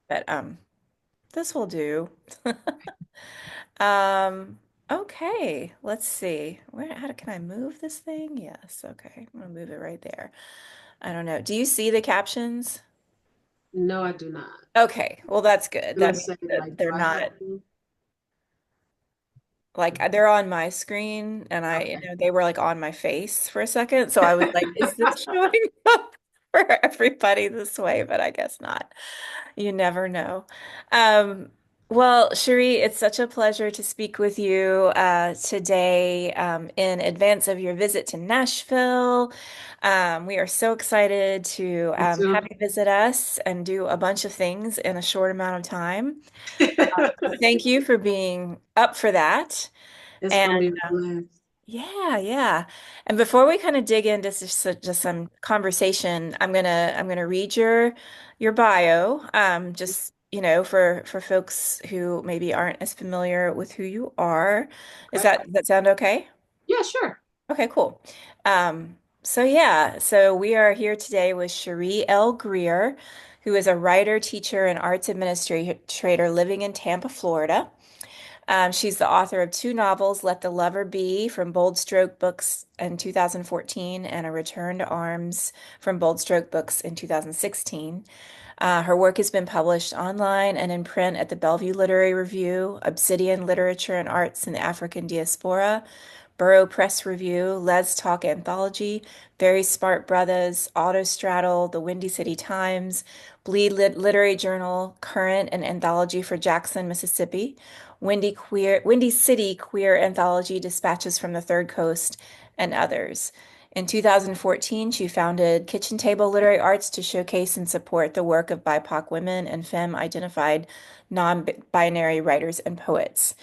but this will do. Um, okay, let's see. How can I move this thing? Yes, okay. I'm gonna move it right there. I don't know. Do you see the captions? No, I do not. Okay, well that's good. I'm gonna That means say that like, do they're I have not to? like they're on my screen and Okay. they were like on my face for a second. So I was like, is this showing up for everybody this way? But I guess not. You never know. Um, well, Sheree, it's such a pleasure to speak with you today in advance of your visit to Nashville. We are so excited to Me have too. you visit us and do a bunch of things in a short amount of time. So thank you for being up for that. It's And gonna be a blast. yeah, yeah. And before we kind of dig into just some conversation, I'm gonna read your bio. Just for folks who maybe aren't as familiar with who you are. Okay. Does that sound okay? Yeah, sure. Okay, cool. So yeah, so we are here today with Sheree L. Greer, who is a writer, teacher, and arts administrator living in Tampa, Florida. She's the author of two novels, Let the Lover Be from Bold Stroke Books in 2014 and A Return to Arms from Bold Stroke Books in 2016. Her work has been published online and in print at the Bellevue Literary Review, Obsidian Literature and Arts in the African Diaspora, Borough Press Review, Les Talk Anthology, Very Smart Brothers, Autostraddle, the Windy City Times, Literary Journal, Current, and Anthology for Jackson, Mississippi, Windy City Queer Anthology, Dispatches from the Third Coast, and others. In 2014, she founded Kitchen Table Literary Arts to showcase and support the work of BIPOC women and femme-identified non-binary writers and poets.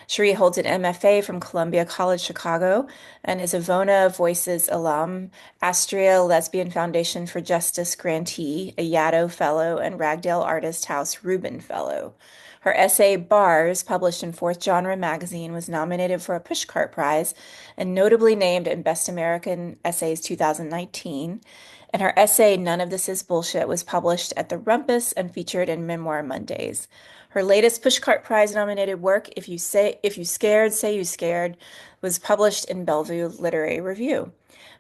Sheree holds an MFA from Columbia College Chicago and is a VONA Voices alum, Astria Lesbian Foundation for Justice grantee, a Yaddo Fellow, and Ragdale Artist House Rubin Fellow. Her essay Bars, published in Fourth Genre magazine, was nominated for a Pushcart Prize and notably named in Best American Essays 2019. And her essay None of This Is Bullshit was published at the Rumpus and featured in Memoir Mondays. Her latest Pushcart Prize nominated work, If You Scared, Say You Scared, was published in Bellevue Literary Review.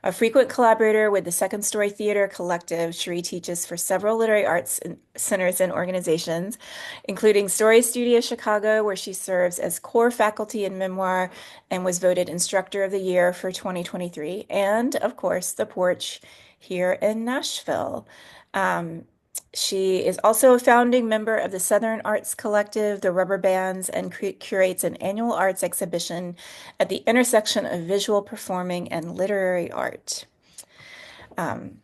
A frequent collaborator with the Second Story Theater Collective, Sheree teaches for several literary arts centers and organizations, including Story Studio Chicago, where she serves as core faculty in memoir and was voted Instructor of the Year for 2023, and of course, the Porch here in Nashville. Um, she is also a founding member of the Southern Arts Collective, the Rubber Bands, and curates an annual arts exhibition at the intersection of visual performing and literary art. Um,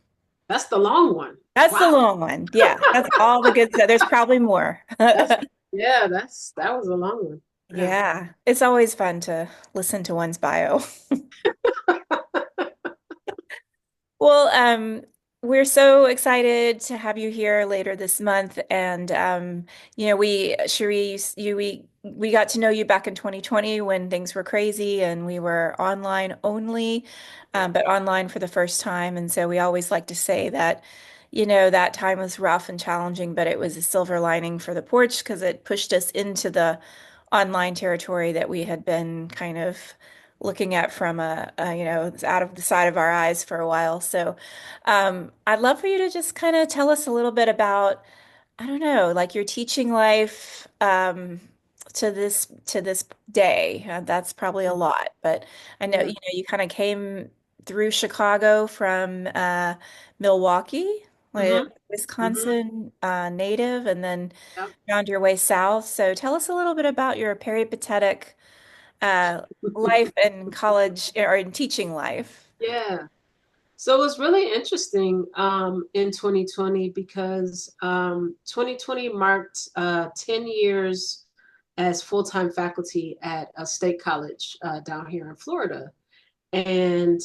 That's the long one. that's the Wow. long one. Yeah, that's all the good stuff. There's probably more. That's yeah, that was a long one. Yeah. Yeah, it's always fun to listen to one's bio. Well, we're so excited to have you here later this month, and Cherie, we got to know you back in 2020 when things were crazy and we were online only, Yeah. but online for the first time, and so we always like to say that, that time was rough and challenging, but it was a silver lining for the porch because it pushed us into the online territory that we had been kind of looking at from out of the side of our eyes for a while. So, I'd love for you to just kind of tell us a little bit about, I don't know, like your teaching life, to this day. That's probably a lot, but I know, Yeah. you kind of came through Chicago from Milwaukee, like Mm-hmm. Mm-hmm. Wisconsin native, and then Yep. found your way south. So tell us a little bit about your peripatetic uh, life in college or in teaching life. Yeah. So it was really interesting in 2020 because 2020 marked 10 years as full-time faculty at a state college down here in Florida. And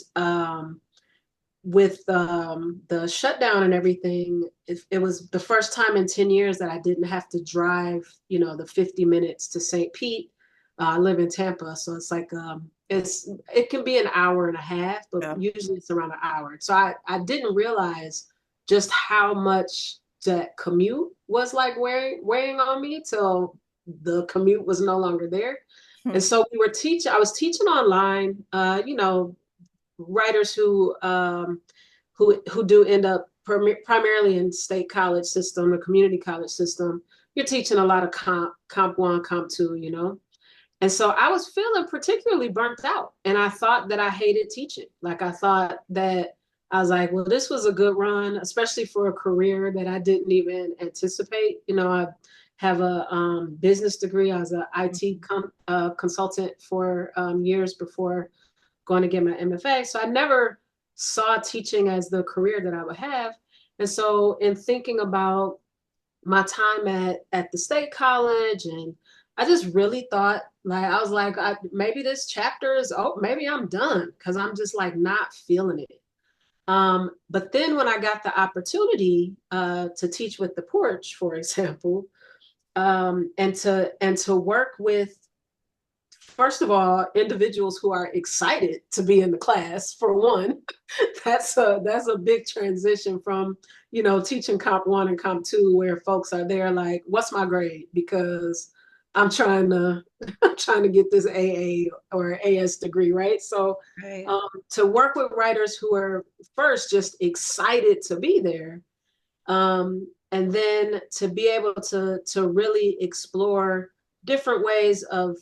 with the shutdown and everything, it was the first time in 10 years that I didn't have to drive, the 50 minutes to St. Pete. I live in Tampa, so it's like it can be an hour and a half, but Yeah. usually it's around an hour. So I didn't realize just how much that commute was like weighing on me till the commute was no longer there. And so I was teaching online, writers who do end up primarily in state college system or community college system. You're teaching a lot of comp one, comp two, and so I was feeling particularly burnt out. And I thought that I hated teaching. Like I thought that I was like, well, this was a good run, especially for a career that I didn't even anticipate. I have a business degree. I was an IT consultant for years before going to get my MFA. So I never saw teaching as the career that I would have. And so in thinking about my time at the state college, and I just really thought, like, I was like, maybe this chapter is, oh, maybe I'm done because I'm just like not feeling it. But then when I got the opportunity to teach with the Porch, for example, and to work with, first of all, individuals who are excited to be in the class, for one. That's a big transition from, teaching comp one and comp two, where folks are there like, what's my grade? Because I'm trying to I'm trying to get this AA or AS degree, right? So Right. to work with writers who are first just excited to be there, and then to be able to really explore different ways of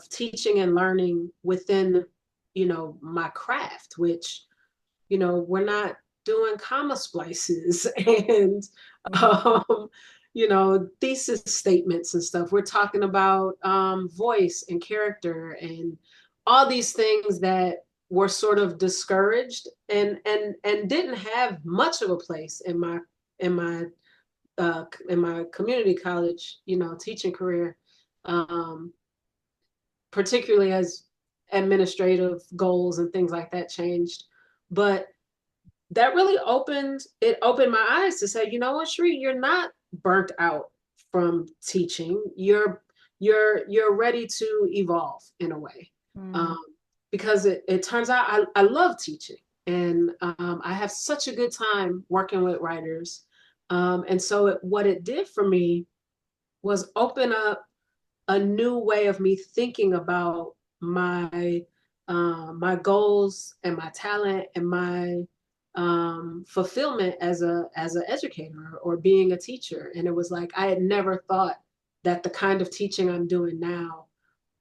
teaching and learning within, my craft, which, we're not doing comma splices and um, thesis statements and stuff. We're talking about voice and character and all these things that were sort of discouraged and didn't have much of a place in my in my community college, teaching career, um, particularly as administrative goals and things like that changed. But that really opened my eyes to say, you know what, Sheree, you're not burnt out from teaching. You're ready to evolve in a way. Mm. Um, because it turns out I love teaching, and I have such a good time working with writers. And so what it did for me was open up a new way of me thinking about my goals and my talent and my fulfillment as an educator or being a teacher. And it was like I had never thought that the kind of teaching I'm doing now,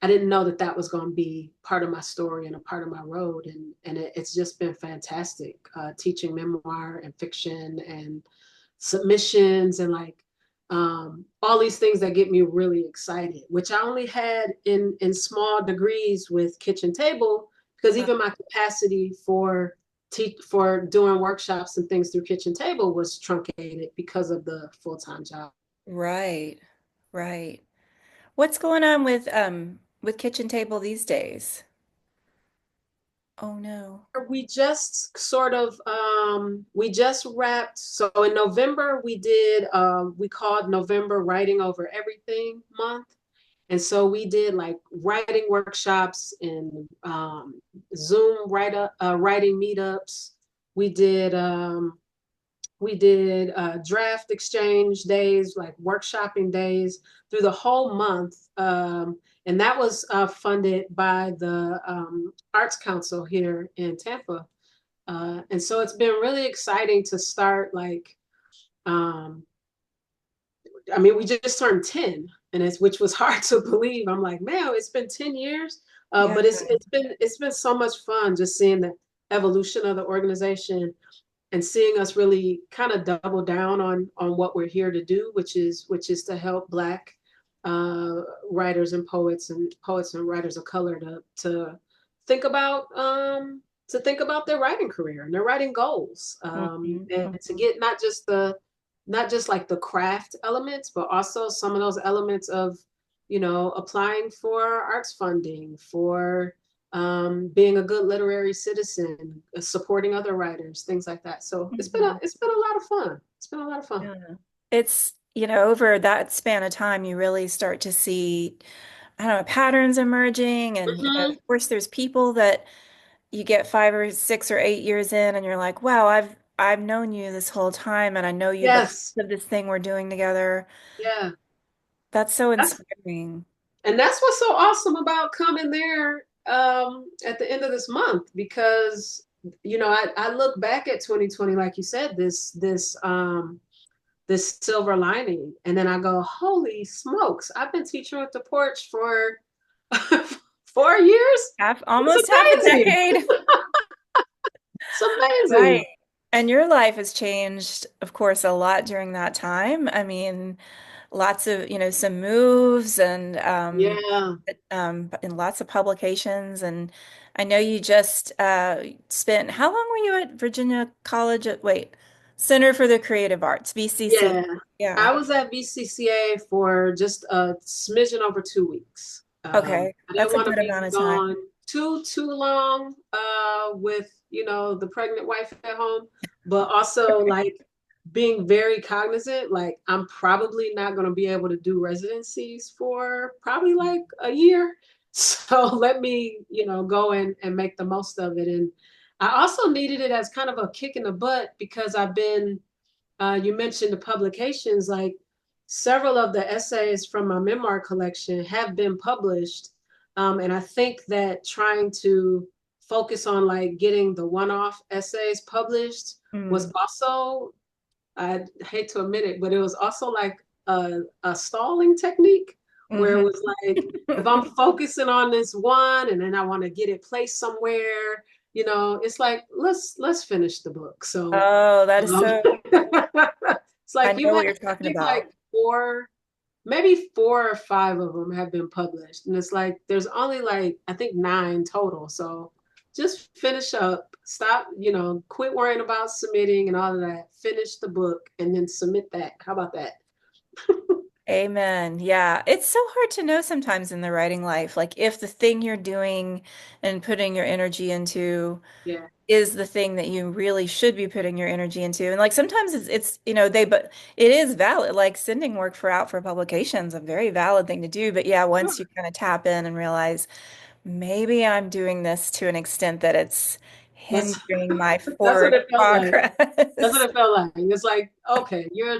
I didn't know that that was going to be part of my story and a part of my road. And it's just been fantastic, teaching memoir and fiction and submissions and like all these things that get me really excited, which I only had in small degrees with Kitchen Table, because even my capacity for doing workshops and things through Kitchen Table was truncated because of the full-time job. Right. Right. What's going on with Kitchen Table these days? Oh no. We just wrapped. So in November we called November Writing Over Everything month. And so we did like writing workshops and Zoom writing meetups. We did draft exchange days, like workshopping days through the whole month. And that was funded by the Arts Council here in Tampa. And so it's been really exciting to start like, um, I mean, we just turned 10, and which was hard to believe. I'm like, man, it's been 10 years. Yeah. But it's been so much fun just seeing the evolution of the organization and seeing us really kind of double down on what we're here to do, which is to help Black writers and poets and writers of color to think about their writing career and their writing goals, Mhm, and to mhm, get not just like the craft elements, but also some of those elements of, applying for arts funding, for being a good literary citizen, supporting other writers, things like that. So mhm. it's been a lot of fun. It's been a lot of fun. Yeah. It's, over that span of time, you really start to see, I don't know, patterns emerging. And, Mm-hmm. of course, there's people that you get 5 or 6 or 8 years in, and you're like, wow, I've known you this whole time and I know you because Yes. of this thing we're doing together. Yeah. That's so That's inspiring. and that's what's so awesome about coming there at the end of this month because I look back at 2020 like you said this silver lining and then I go holy smokes, I've been teaching with the Porch for 4 years. Almost half a It's amazing. decade. It's Right. amazing. And your life has changed, of course, a lot during that time. I mean, lots of, some moves Yeah. and lots of publications. And I know you just spent, how long were you at Virginia College Center for the Creative Arts, VCC? Yeah, Yeah. I was at VCCA for just a smidgen over 2 weeks. Okay. I didn't That's a want to good be amount of time. gone too long with the pregnant wife at home, but also like being very cognizant. Like I'm probably not going to be able to do residencies for probably like a year, so let me go and make the most of it. And I also needed it as kind of a kick in the butt because I've been you mentioned the publications, like several of the essays from my memoir collection have been published. And I think that trying to focus on like getting the one-off essays published was Mm. also, I hate to admit it, but it was also like a stalling technique where it Hmm. was like, if I'm focusing on this one and then I want to get it placed somewhere, it's like, let's finish the book. So Oh, that is um, so, it's I like know what I you're talking think like about. maybe 4 or 5 of them have been published. And it's like, there's only like, I think 9 total. So just finish up, stop, quit worrying about submitting and all of that. Finish the book and then submit that. How about that? Amen. Yeah. It's so hard to know sometimes in the writing life, like if the thing you're doing and putting your energy into Yeah. is the thing that you really should be putting your energy into. And like sometimes but it is valid. Like sending work for publications, a very valid thing to do. But yeah, once you kind of tap in and realize maybe I'm doing this to an extent that it's That's hindering my that's what forward it felt like. That's what progress. it felt like. It's like, okay, you're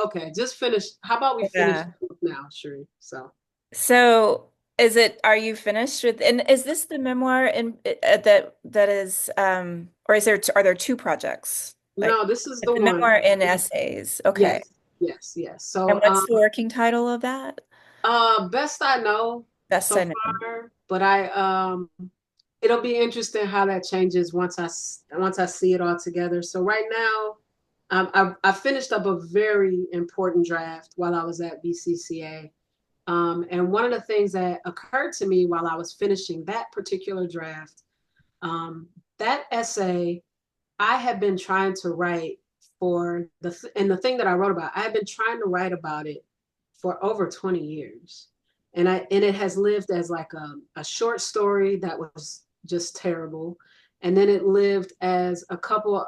okay, just finish. How about we finish Yeah. the book now, Sheree? So So are you finished with, and is this the memoir that is, or are there two projects? Like no, this is the the one. memoir and essays. Okay. Yes, yes, yes. And So, what's the working title of that? best I know Best so I know. far, but it'll be interesting how that changes once I see it all together. So right now, I finished up a very important draft while I was at BCCA, and one of the things that occurred to me while I was finishing that particular draft, um, that essay I had been trying to write and the thing that I wrote about, I had been trying to write about it for over 20 years. And it has lived as like a short story that was just terrible. And then it lived as a couple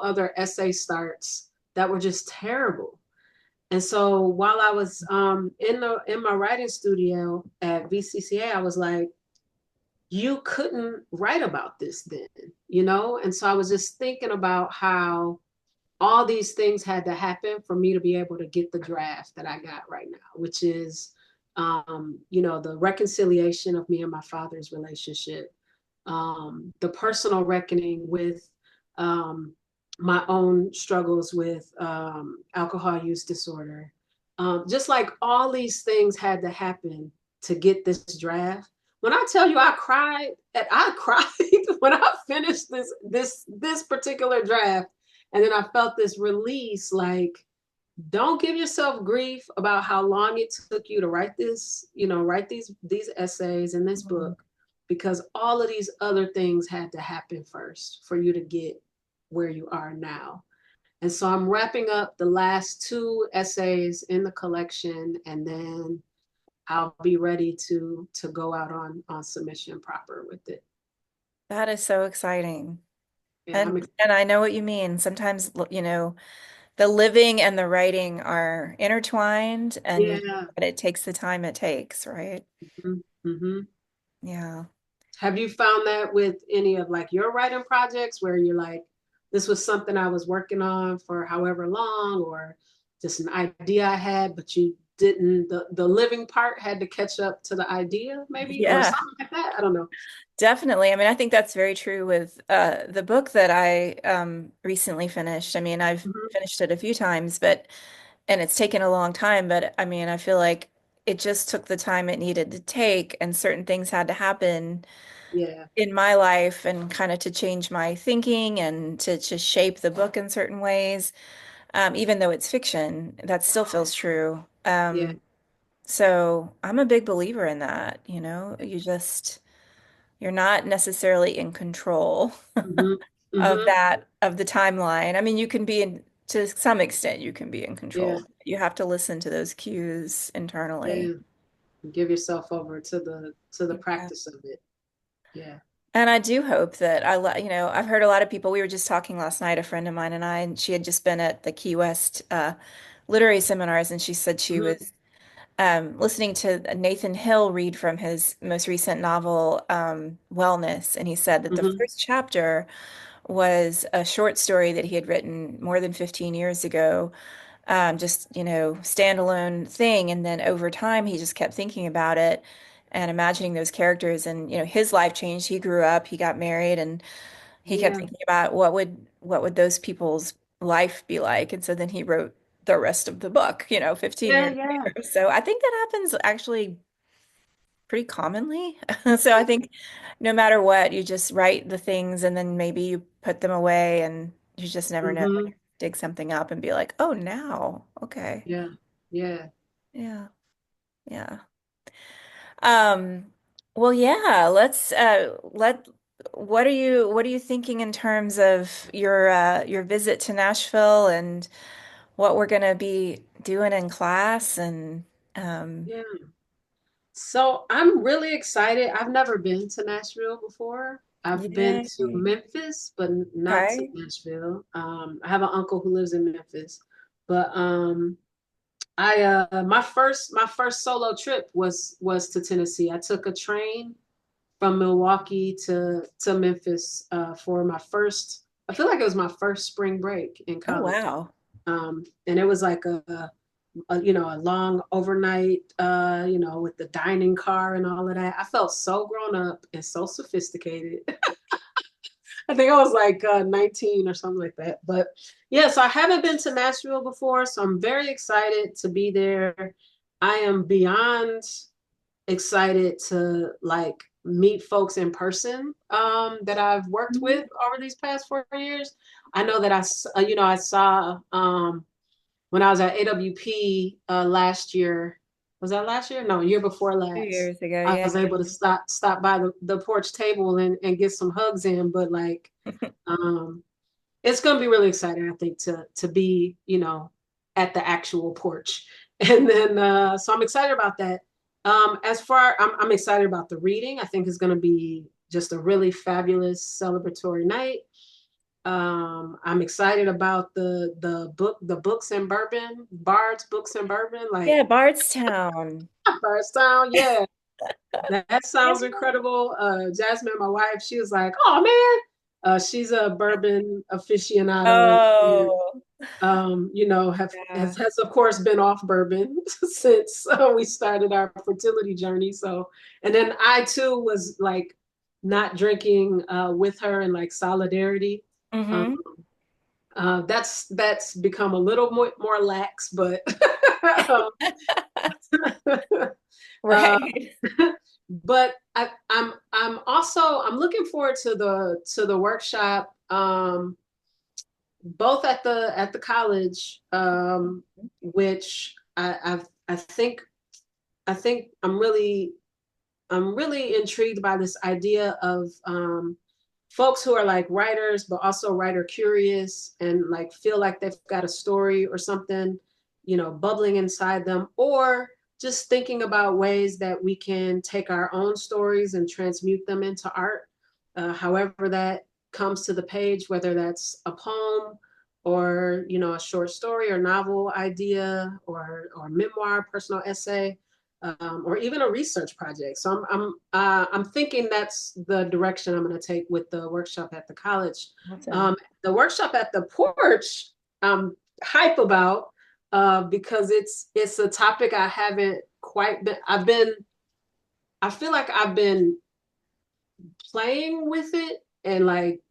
other essay starts that were just terrible. And so while I was in my writing studio at VCCA, I was like, you couldn't write about this then. And so I was just thinking about how all these things had to happen for me to be able to get the draft that I got right now, which is, the reconciliation of me and my father's relationship, the personal reckoning with um, my own struggles with alcohol use disorder. Just like all these things had to happen to get this draft. When I tell you I cried when I finished this particular draft, and then I felt this release. Like, don't give yourself grief about how long it took you to write this, write these essays in this Mhm. book, because all of these other things had to happen first for you to get where you are now. And so I'm wrapping up the last 2 essays in the collection, and then I'll be ready to go out on submission proper with it. That is so exciting. Yeah, And I know what you mean. Sometimes, the living and the writing are intertwined and yeah. but it takes the time it takes, right? Mm-hmm. Yeah. Have you found that with any of like your writing projects where you're like, this was something I was working on for however long, or just an idea I had, but you didn't, the living part had to catch up to the idea, maybe, or Yeah, something like that. I don't know. definitely. I mean, I think that's very true with the book that I recently finished. I mean, I've Hmm. finished it a few times, but and it's taken a long time, but I mean, I feel like it just took the time it needed to take, and certain things had to happen Yeah. in my life and kind of to change my thinking and to shape the book in certain ways. Even though it's fiction, that still feels true. Yeah. So I'm a big believer in that, you're not necessarily in control Hmm. of Hmm. that, of the timeline. I mean, you can be in, to some extent, you can be in Yeah. control. You have to listen to those cues internally. Yeah. Give yourself over to the Yeah. practice of it. Yeah. And I do hope that I've heard a lot of people. We were just talking last night, a friend of mine and I, and she had just been at the Key West literary seminars, and she said she Hmm. was listening to Nathan Hill read from his most recent novel, Wellness, and he said that the Hmm. first chapter was a short story that he had written more than 15 years ago, just, standalone thing. And then over time, he just kept thinking about it and imagining those characters. And, his life changed. He grew up, he got married, and he kept Yeah. thinking about what would those people's life be like. And so then he wrote the rest of the book, 15 Yeah. years Yeah. later. So I think that happens actually pretty commonly. So I Yeah. think no matter what, you just write the things and then maybe you put them away and you just never know when Hmm. you dig something up and be like, oh, now, okay. Yeah. Yeah. Yeah. Yeah. Um, well, yeah, let's let what are you thinking in terms of your visit to Nashville and what we're gonna be doing in class and um Yeah. So I'm really excited. I've never been to Nashville before. I've been to yay. Memphis, but not to Okay. Nashville. I have an uncle who lives in Memphis, but I my first solo trip was to Tennessee. I took a train from Milwaukee to Memphis for my first. I feel like it was my first spring break in Oh college, wow. and it was like a long overnight, with the dining car and all of that. I felt so grown up and so sophisticated. I think I was like 19 or something like that. But yeah, so I haven't been to Nashville before, so I'm very excited to be there. I am beyond excited to like meet folks in person that I've worked Mhm. with over these past 4 years. I know that I saw when I was at AWP last year. Was that last year? No, year before Few last. years ago, I yeah. was able to stop by the porch table and get some hugs in, but like um it's gonna be really exciting, I think, to be, at the actual porch. And then so I'm excited about that. I'm excited about the reading. I think it's gonna be just a really fabulous celebratory night. I'm excited about the books and bourbon, Bard's Books and Bourbon, like Yeah, Bardstown. Bardstown. Yeah, that Yeah. sounds incredible. Jasmine, my wife, she was like, "Oh man," she's a bourbon aficionado, and Oh, have yeah. has of course been off bourbon since we started our fertility journey. So, and then I too was like not drinking with her in like solidarity. Um, Mm-hmm. that's become a little more lax, but um, uh, Right. but I'm looking forward to the workshop, both at the college, which I think I'm really intrigued by this idea of folks who are like writers, but also writer curious and like feel like they've got a story or something, bubbling inside them, or just thinking about ways that we can take our own stories and transmute them into art, however that comes to the page, whether that's a poem or a short story or novel idea or memoir, personal essay. or even a research project. So I'm thinking that's the direction I'm going to take with the workshop at the college. Awesome. Um, the workshop at the Porch, I'm hype about because it's a topic I haven't quite been. I feel like I've been playing with it and like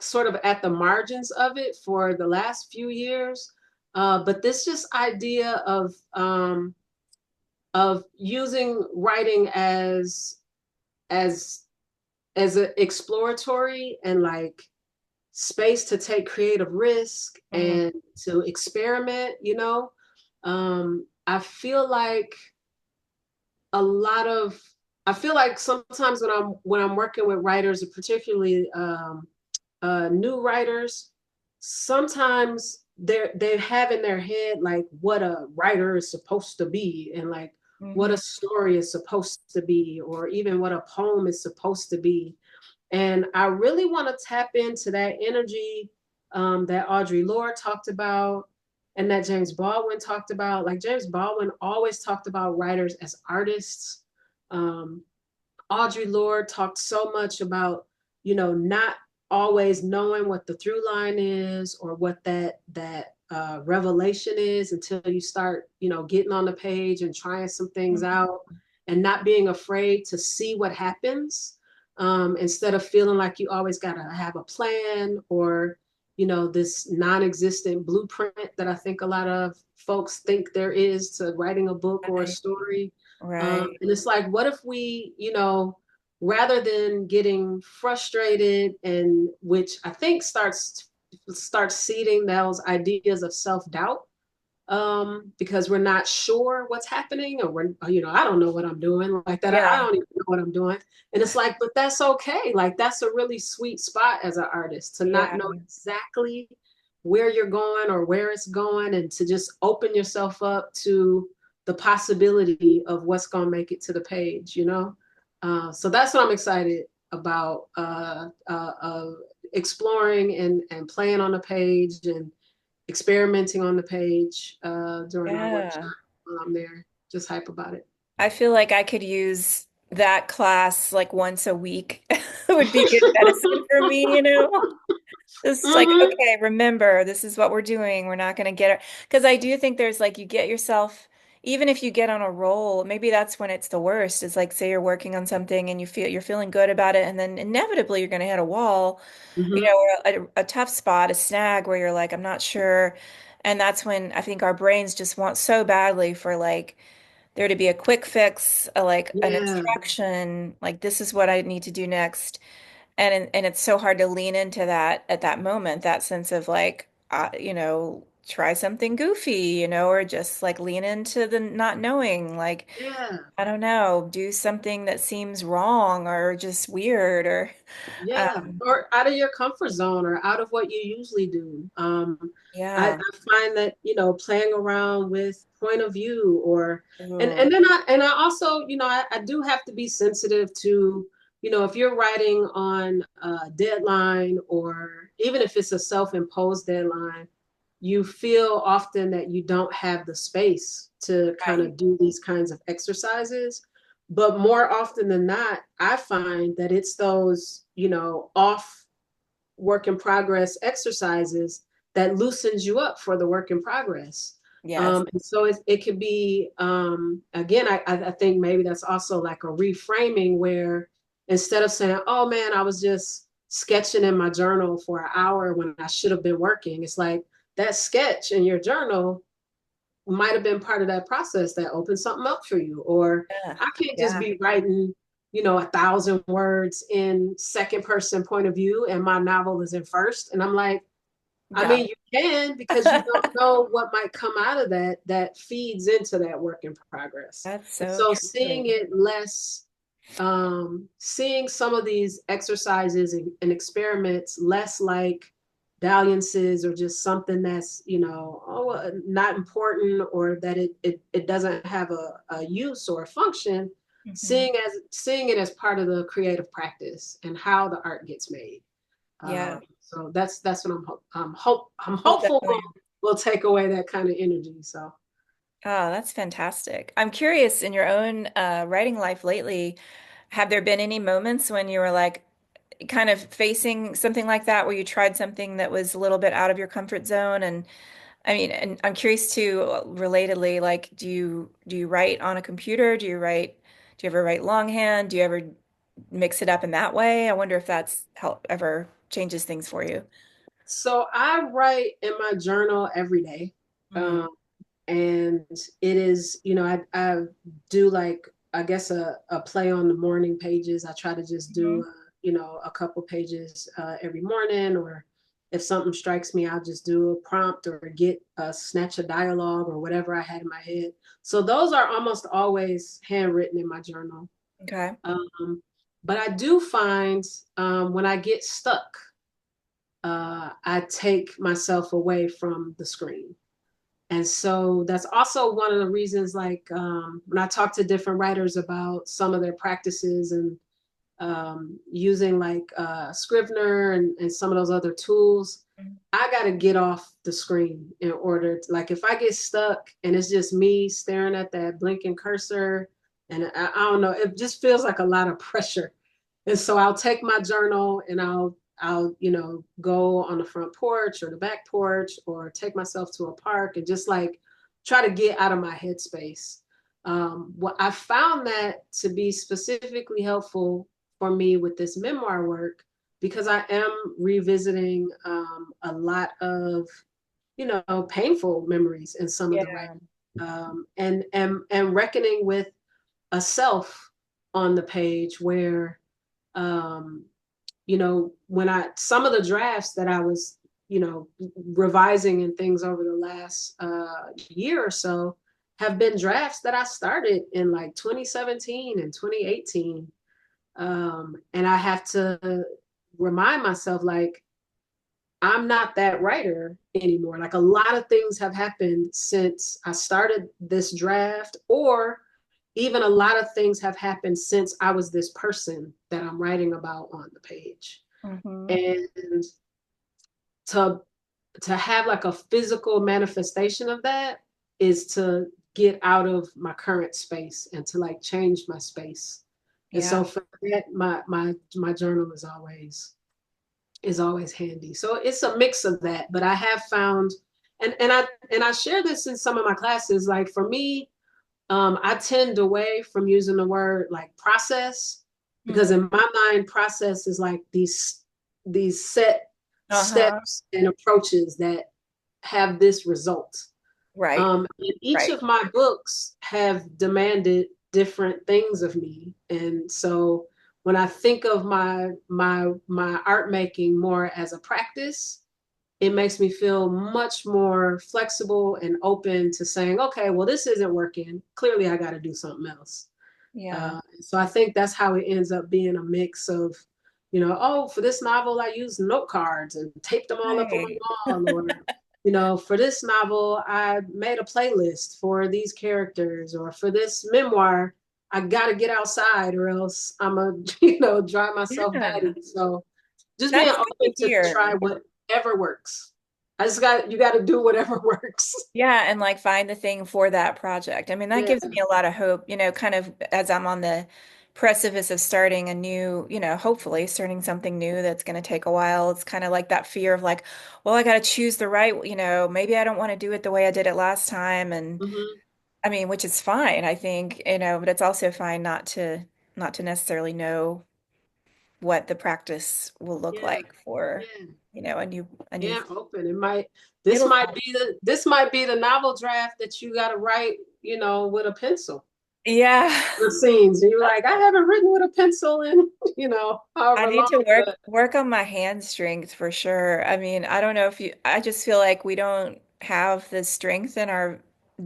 sort of at the margins of it for the last few years. But this just idea of using writing as as an exploratory and like space to take creative risk Mm, and to experiment, you know. I feel like a lot of I feel like sometimes when I'm working with writers, particularly new writers, sometimes they have in their head like what a writer is supposed to be and like what a mhm. story is supposed to be or even what a poem is supposed to be. And I really want to tap into that energy that Audre Lorde talked about and that James Baldwin talked about. Like James Baldwin always talked about writers as artists. Um, Audre Lorde talked so much about, not always knowing what the through line is or what that revelation is until you start, getting on the page and trying some things Mhm. out and not being afraid to see what happens, instead of feeling like you always got to have a plan or, this non-existent blueprint that I think a lot of folks think there is to writing a book or a Right. story. Right. And it's like, what if we, rather than getting frustrated and which I think starts seeding those ideas of self-doubt, because we're not sure what's happening or I don't know what I'm doing like that. I Yeah. don't even know what I'm doing. And it's like, but that's okay. Like that's a really sweet spot as an artist to not Yeah. know exactly where you're going or where it's going and to just open yourself up to the possibility of what's going to make it to the page. So that's what I'm excited about, exploring and playing on the page and experimenting on the page during our workshop Yeah. while I'm there. Just hype about it. I feel like I could use that class like once a week. It would be good medicine for me, you know? It's like, Hmm. okay, remember, this is what we're doing. We're not going to get it. Because I do think there's like, you get yourself, even if you get on a roll, maybe that's when it's the worst. It's like, say you're working on something and you're feeling good about it. And then inevitably you're going to hit a wall, you Hmm. know, or a tough spot, a snag where you're like, I'm not sure. And that's when I think our brains just want so badly for like, there to be a quick fix, like an Yeah, instruction, like this is what I need to do next. And it's so hard to lean into that at that moment, that sense of like, try something goofy, or just like lean into the not knowing, like, yeah, I don't know, do something that seems wrong or just weird or, yeah. um, Or out of your comfort zone or out of what you usually do. I yeah. find that, playing around with point of view or Ooh, and then I also, I do have to be sensitive to, if you're writing on a deadline or even if it's a self-imposed deadline, you feel often that you don't have the space to kind right. of do these kinds of exercises. But more often than not, I find that it's those, off work in progress exercises that loosens you up for the work in progress. Yes. And so it could be, again, I think maybe that's also like a reframing where instead of saying, oh man, I was just sketching in my journal for an hour when I should have been working, it's like that sketch in your journal might have been part of that process that opened something up for you. Or Yeah. I can't just Yeah. be writing, 1,000 words in second person point of view and my novel is in first. And I'm like, I No. mean, you can because you don't know what might come out of that feeds into that work in progress. That's And so so true. seeing it less, seeing some of these exercises and experiments less like dalliances or just something that's not important or that it doesn't have a use or a function, Hmm. seeing it as part of the creative practice and how the art gets made. Yeah. So that's what I'm I'll hopeful definitely. will take away that kind of energy. So Oh, that's fantastic. I'm curious, in your own writing life lately, have there been any moments when you were like kind of facing something like that, where you tried something that was a little bit out of your comfort zone? And I mean, and I'm curious too, relatedly, like, do you write on a computer? Do you ever write longhand? Do you ever mix it up in that way? I wonder if that's how ever changes things for you. So I write in my journal every day. Mm. Um, and it is, I do like, I guess a play on the morning pages. I try to just do, Mhm. a couple pages every morning, or if something strikes me, I'll just do a prompt or get a snatch of dialogue or whatever I had in my head. So those are almost always handwritten in my journal. Okay. Um, but I do find when I get stuck, I take myself away from the screen. And so that's also one of the reasons, like when I talk to different writers about some of their practices and using like Scrivener and some of those other tools, I got to get off the screen in order to, like, if I get stuck and it's just me staring at that blinking cursor, and I don't know, it just feels like a lot of pressure. And so I'll take my journal and I'll go on the front porch or the back porch or take myself to a park and just like try to get out of my headspace. What I found that to be specifically helpful for me with this memoir work, because I am revisiting a lot of painful memories in some of the Yeah. writing, and reckoning with a self on the page where um, when I some of the drafts that I was, revising and things over the last year or so have been drafts that I started in like 2017 and 2018. And I have to remind myself, like, I'm not that writer anymore. Like, a lot of things have happened since I started this draft, or even a lot of things have happened since I was this person that I'm writing about on the page. Hmm. And to to have like a physical manifestation of that is to get out of my current space and to like change my space. And Yeah. so for that, my journal is always handy. So it's a mix of that. But I have found, and I share this in some of my classes. Like, for me, I tend away from using the word like process, because Mm. in my mind, process is like these set Uh-huh. steps and approaches that have this result. Right. And each Right. of my books have demanded different things of me, and so when I think of my art making more as a practice, it makes me feel much more flexible and open to saying, okay, well, this isn't working. Clearly, I got to do something else. Yeah. So I think that's how it ends up being a mix of, oh, for this novel, I used note cards and taped them all up on Right. my wall. Or, for this novel, I made a playlist for these characters. Or for this memoir, I got to get outside or else I'm a, dry myself Yeah. batty. So just being That's good to open to try hear. whatever works. You got to do whatever works. Yeah, and like find the thing for that project. I mean, that Yeah. gives me a lot of hope, kind of as I'm on the precipice of starting a new, hopefully starting something new that's going to take a while. It's kind of like that fear of like, well, I got to choose the right, maybe I don't want to do it the way I did it last time. And Hmm. I mean, which is fine, I think, but it's also fine not to necessarily know what the practice will look Yeah. like for, Yeah. a new Yeah, open. It might it'll this might be the novel draft that you got to write, with a pencil. yeah. The scenes, and you're like, I haven't written with a pencil in, I however need long. to work But work on my hand strength for sure. I mean, I don't know if I just feel like we don't have the strength in our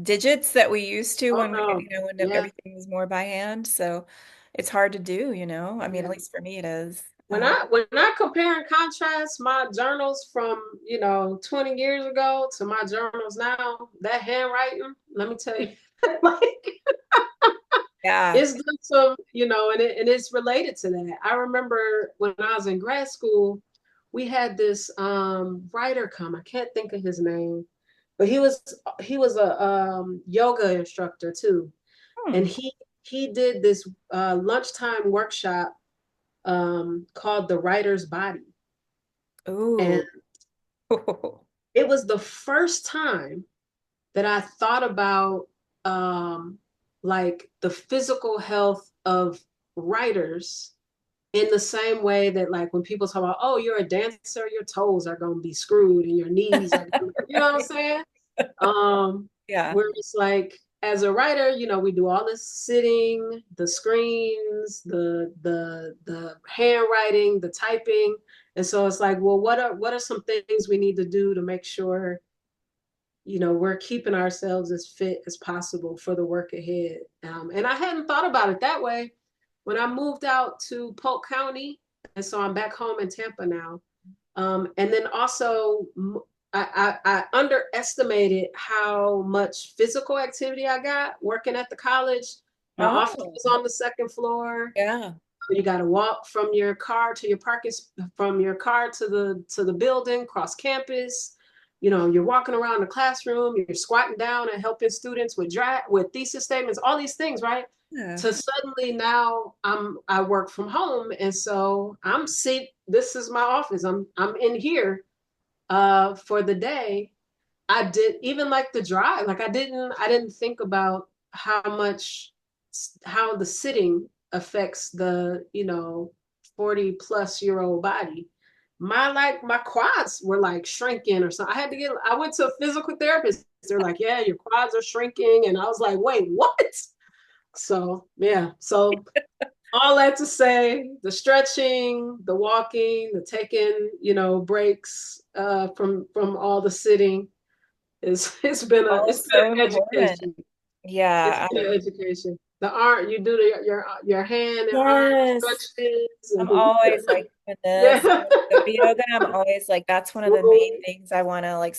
digits that we used to oh when no, when yeah, everything was more by hand. So it's hard to do. I mean, at yeah. least for me it is. When I compare and contrast my journals from 20 years ago to my journals now, that handwriting, let me tell you, like, Yeah. it's done some, and it's related to that. I remember when I was in grad school, we had this writer come. I can't think of his name, but he was a yoga instructor too, and Hmm. he did this lunchtime workshop called The Writer's Body, and Ooh. it was the first time that I thought about um, like the physical health of writers in the same way that like when people talk about, oh, you're a dancer, your toes are going to be screwed and your knees are gonna, you know what I'm saying? Um, Yeah. where it's like as a writer, we do all this sitting, the screens, the handwriting, the typing. And so it's like, well, what are some things we need to do to make sure we're keeping ourselves as fit as possible for the work ahead. And I hadn't thought about it that way when I moved out to Polk County. And so I'm back home in Tampa now. And then also, I underestimated how much physical activity I got working at the college. My office Oh, was on the second floor. yeah. You got to walk from your car to your parking, from your car to the building, cross campus. You're walking around the classroom. You're squatting down and helping students with thesis statements, all these things, right? Yeah. To suddenly now I work from home, and so I'm sit. This is my office. I'm in here for the day. I did even like the drive. Like I didn't think about how the sitting affects the 40 plus year old body. My quads were like shrinking or something. I went to a physical therapist. They're like, yeah, your quads are shrinking. And I was like, wait, what? So yeah. So all that to say, the stretching, the walking, the taking, breaks from all the sitting is All it's been so an important. education. It's Yeah. been an education. The arm, you do your hand and arm Yes. stretches I'm and always like doing this. yeah. Go yoga. I'm always like, that's one of the main things I want to like,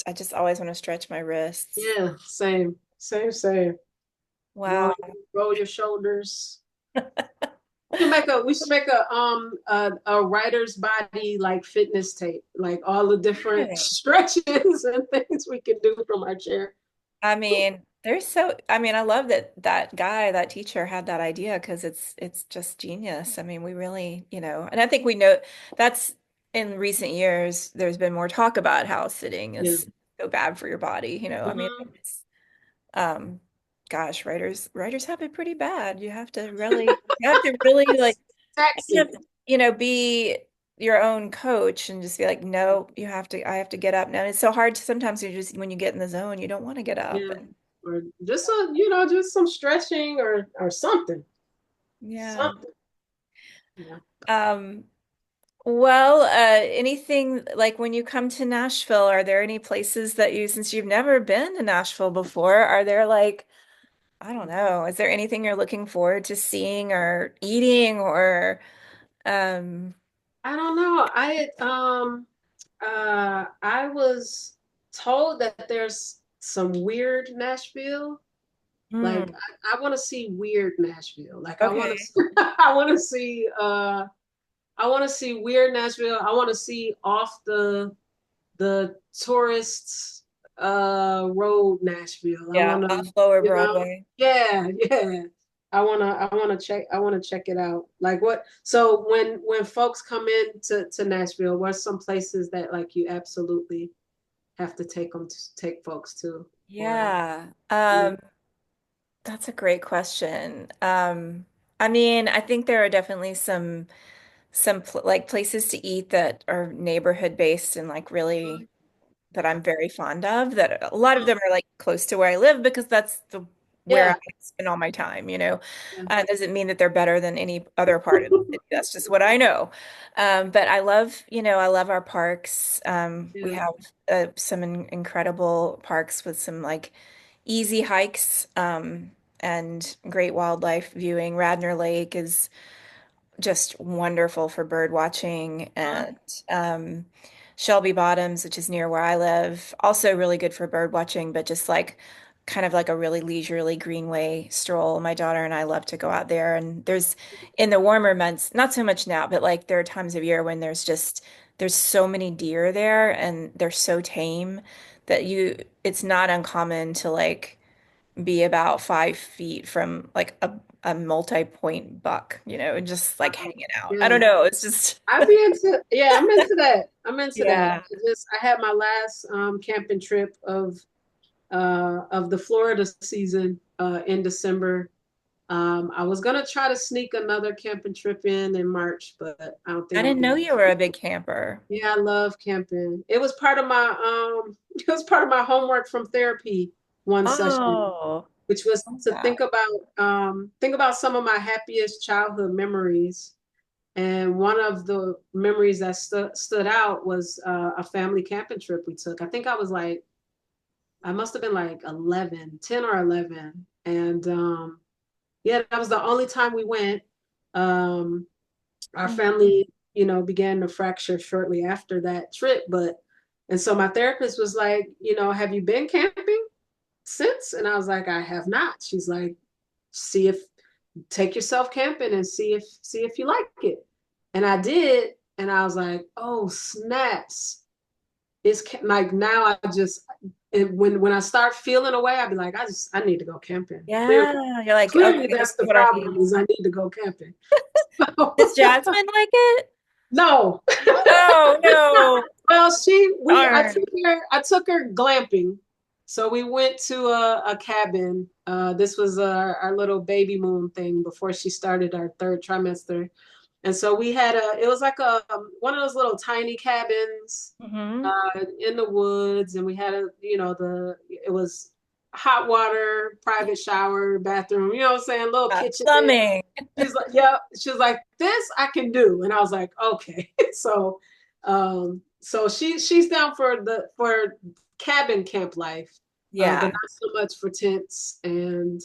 I just always want to stretch my wrists. Yeah, same. Roll Wow. roll your shoulders. We should make a writer's body like fitness tape, like all the different Yeah. stretches and things we can do from our chair. I mean, I love that that guy, that teacher had that idea because it's just genius. I mean, we really, and I think we know that's in recent years, there's been more talk about how sitting Yeah. is so bad for your body, I mean, Hmm. it's um gosh, writers have it pretty bad. You have to really like kind Taxing. of, be your own coach and just be like, no, I have to get up now. And it's so hard to sometimes when you get in the zone, you don't want to get up. Yeah. And Or just some stretching or something. yeah. Something. Yeah. Um, well, anything like when you come to Nashville, are there any places that since you've never been to Nashville before, are there like, I don't know, is there anything you're looking forward to seeing or eating or, um, I don't know. I was told that there's some weird Nashville. Like hmm, I want to see weird Nashville. Like I want okay. to I want to see weird Nashville. I want to see off the tourists road Nashville. I Yeah, want to, off Lower you know, Broadway. yeah. I want to check it out. Like what? So when folks come in to Nashville, what's some places that like you absolutely have to take folks to? Or Yeah. yeah. That's a great question. I mean, I think there are definitely some pl like places to eat that are neighborhood based and like really that I'm very fond of. That a lot of them are like close to where I live because that's the where I Yeah. spend all my time. Yeah. Doesn't mean that they're better than any other part of the city. That's just what I know. But I love our parks. We Yeah. have some incredible parks with some like easy hikes and great wildlife viewing. Radnor Lake is just wonderful for bird watching, and um, Shelby Bottoms, which is near where I live, also really good for bird watching, but just like kind of like a really leisurely greenway stroll. My daughter and I love to go out there, and there's in the warmer months, not so much now, but like there are times of year when there's so many deer there, and they're so tame that it's not uncommon to like be about 5 feet from like a multi-point buck, and just like Wow. hanging out. I don't Yeah. know. It's just, I'd be into, yeah, I'm into that. I'm into that. yeah. I had my last camping trip of the Florida season in December. I was gonna try to sneak another camping trip in March, but I don't I think. didn't know you were a big camper. Yeah, I love camping. It was part of my it was part of my homework from therapy one session, Oh, which was love to that. think about some of my happiest childhood memories. And one of the memories that stood out was a family camping trip we took. I think I must have been like 11, 10 or 11. And yeah, that was the only time we went. Um, our Mhm. family, began to fracture shortly after that trip. And so my therapist was like, have you been camping since? And I was like, I have not. She's like, see if take yourself camping and see if you like it. And I did, and I was like, oh snaps! It's like now when I start feeling away, I'd be like, I need to go camping. Clearly, Yeah, you're like, clearly okay, that's this is the what I problem need. is I need to go camping. Does Jasmine like it? No. Oh no. Well, Darn. I took her glamping. So we went to a cabin. This was our little baby moon thing before she started our third trimester. And so it was like one of those little tiny cabins Hmm. in the woods. And we had it was hot water, private shower, bathroom, you know what I'm saying? Little kitchen. Plumbing. She's like, yeah, she's like, this I can do. And I was like, okay. So she's down for cabin camp life, but Yeah, not so much for tents and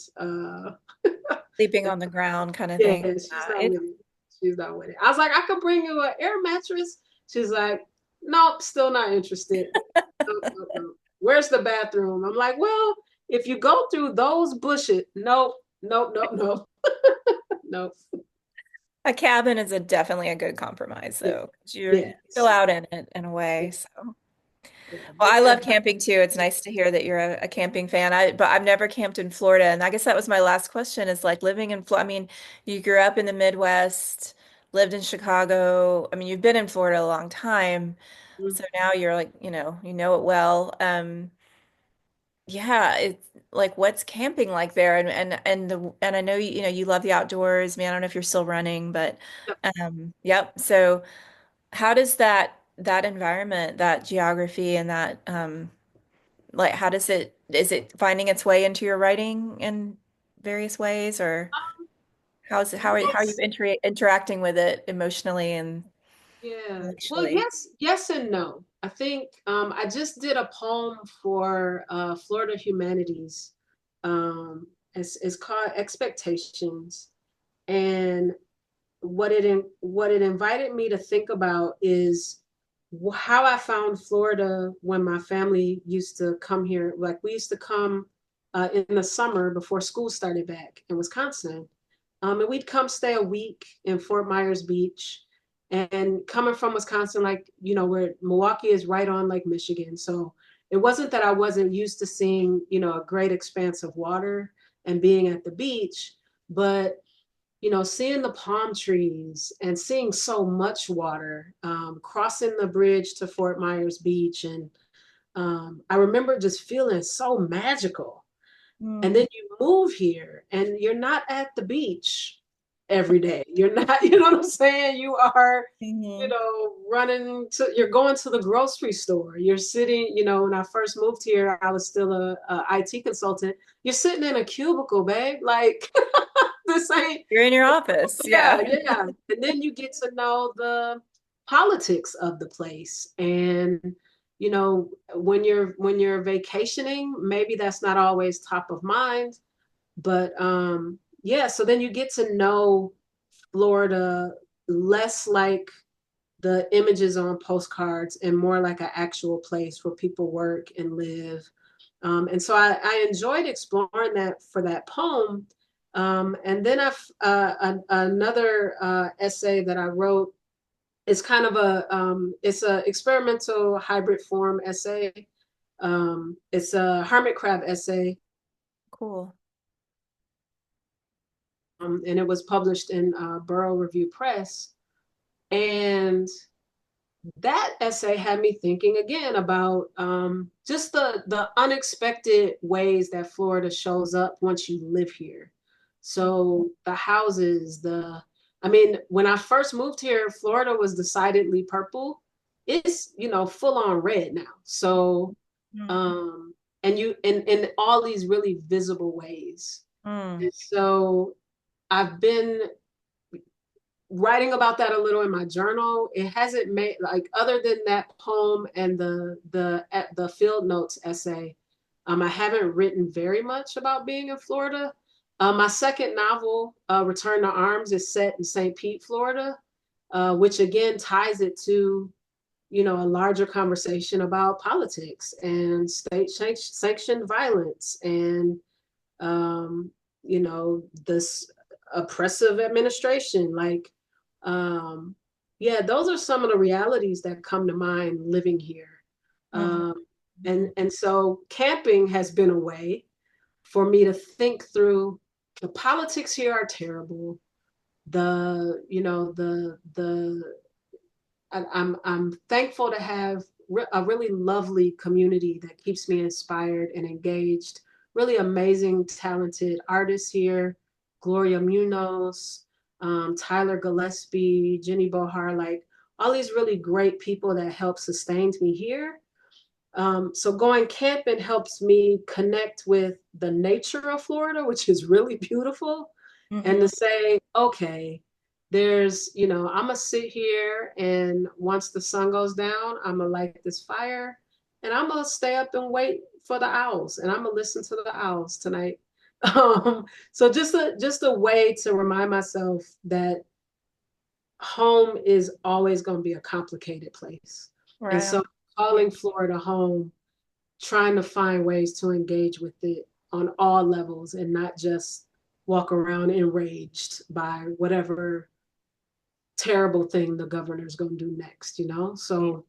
sleeping on the ground kind of yeah, thing. she's not It's with it. She's not with it. I was like, I could bring you an air mattress. She's like, nope, still not interested. Nope, nope, nope. Where's the bathroom? I'm like, well, if you go through those bushes, nope, nope, nope, nope, nope. a cabin is definitely a good compromise, Yeah, though, 'cause you're still yes, out in it in a yeah, way. So, yeah. well, Big I love adventure. camping too. It's nice to hear that you're a camping fan. But I've never camped in Florida, and I guess that was my last question. Is like living in Florida. I mean, you grew up in the Midwest, lived in Chicago. I mean, you've been in Florida a long time, so now you're like, you know it well. Yeah, it's like what's camping like there, and I know you love the outdoors. Man, I don't know if you're still running, but yep. So how does that environment, that geography, and that like how does it is it finding its way into your writing in various ways, or how are you Yes. interacting with it emotionally and Yeah. Well, intellectually? yes and no. I think I just did a poem for Florida Humanities. It's called Expectations. And what it invited me to think about is how I found Florida when my family used to come here. Like we used to come in the summer before school started back in Wisconsin. And we'd come stay a week in Fort Myers Beach. And coming from Wisconsin, like, where Milwaukee is right on Lake Michigan. So it wasn't that I wasn't used to seeing, a great expanse of water and being at the beach, but seeing the palm trees and seeing so much water, crossing the bridge to Fort Myers Beach. And I remember just feeling so magical. And Mm. then you move here and you're not at the beach every day. You're not, you know what I'm saying? You are, Mhm. you're going to the grocery store. You're sitting, when I first moved here, I was still a IT consultant. You're sitting in a cubicle, babe. Like, this ain't, You're in your office, yeah, yeah. yeah. And then you get to know the politics of the place. And when you're vacationing, maybe that's not always top of mind. But yeah, so then you get to know Florida less like the images on postcards and more like an actual place where people work and live. And so I enjoyed exploring that for that poem. And then another essay that I wrote is kind of it's a experimental hybrid form essay. It's a hermit crab essay, Cool. and it was published in Borough Review Press. And that essay had me thinking again about just the unexpected ways that Florida shows up once you live here. So the houses, I mean, when I first moved here, Florida was decidedly purple. It's, full on red now. So, Mm. um, and in all these really visible ways. Mm. And so I've been writing about that a little in my journal. It hasn't made, like, other than that poem and the field notes essay, I haven't written very much about being in Florida. My second novel, Return to Arms, is set in St. Pete, Florida, which again ties it to, a larger conversation about politics and state sanctioned violence and um, this oppressive administration. Like, um, yeah, those are some of the realities that come to mind living here. Mhm. Um, and so camping has been a way for me to think through the politics here are terrible. I'm thankful to have a really lovely community that keeps me inspired and engaged. Really amazing, talented artists here: Gloria Munoz, Tyler Gillespie, Jenny Bohar, like all these really great people that help sustain me here. So going camping helps me connect with the nature of Florida, which is really beautiful, and to Mhm. say, okay, I'm gonna sit here, and once the sun goes down, I'm gonna light this fire, and I'm gonna stay up and wait for the owls, and I'm gonna listen to the owls tonight. So just a way to remind myself that home is always going to be a complicated place. And Right. so Yeah. calling Florida home, trying to find ways to engage with it on all levels and not just walk around enraged by whatever terrible thing the governor's going to do next, So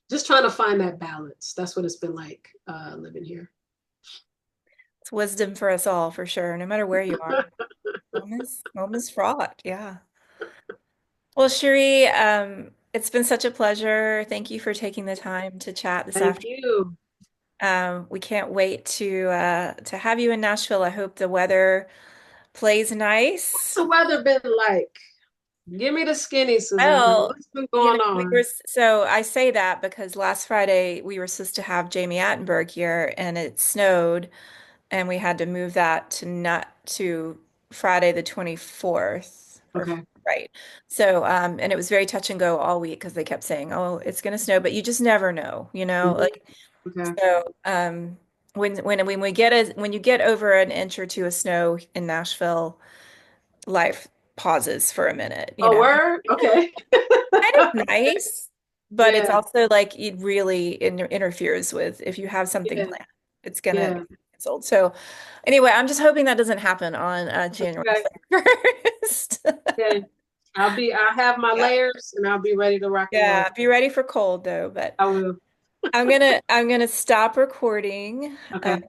just trying to find that balance. That's what it's been like living here. It's wisdom for us all, for sure, no matter where you are. Home is fraught. Yeah. Well, Cherie, it's been such a pleasure. Thank you for taking the time to chat this Thank afternoon. you. We can't wait to have you in Nashville. I hope the weather plays What's nice. the weather been like? Give me the skinny, Susannah. Well, What's been going on? so I say that because last Friday we were supposed to have Jamie Attenberg here and it snowed and we had to move that to not to Friday the 24th or Okay. right. So and it was very touch and go all week because they kept saying, "Oh, it's going to snow," but you just never know, Mhm. Like Okay. so when we get when you get over an inch or two of snow in Nashville, life pauses for a minute. Oh, word? Okay. Kind of nice, but it's Yeah, also like it really interferes with if you have something yeah, planned, it's gonna yeah. get canceled. So anyway, I'm just hoping that doesn't happen on January Okay. 1st. Okay. I'll have my Yeah. layers and I'll be ready to rock and roll. Yeah, be ready for cold though, but I will. I'm gonna stop recording Okay. and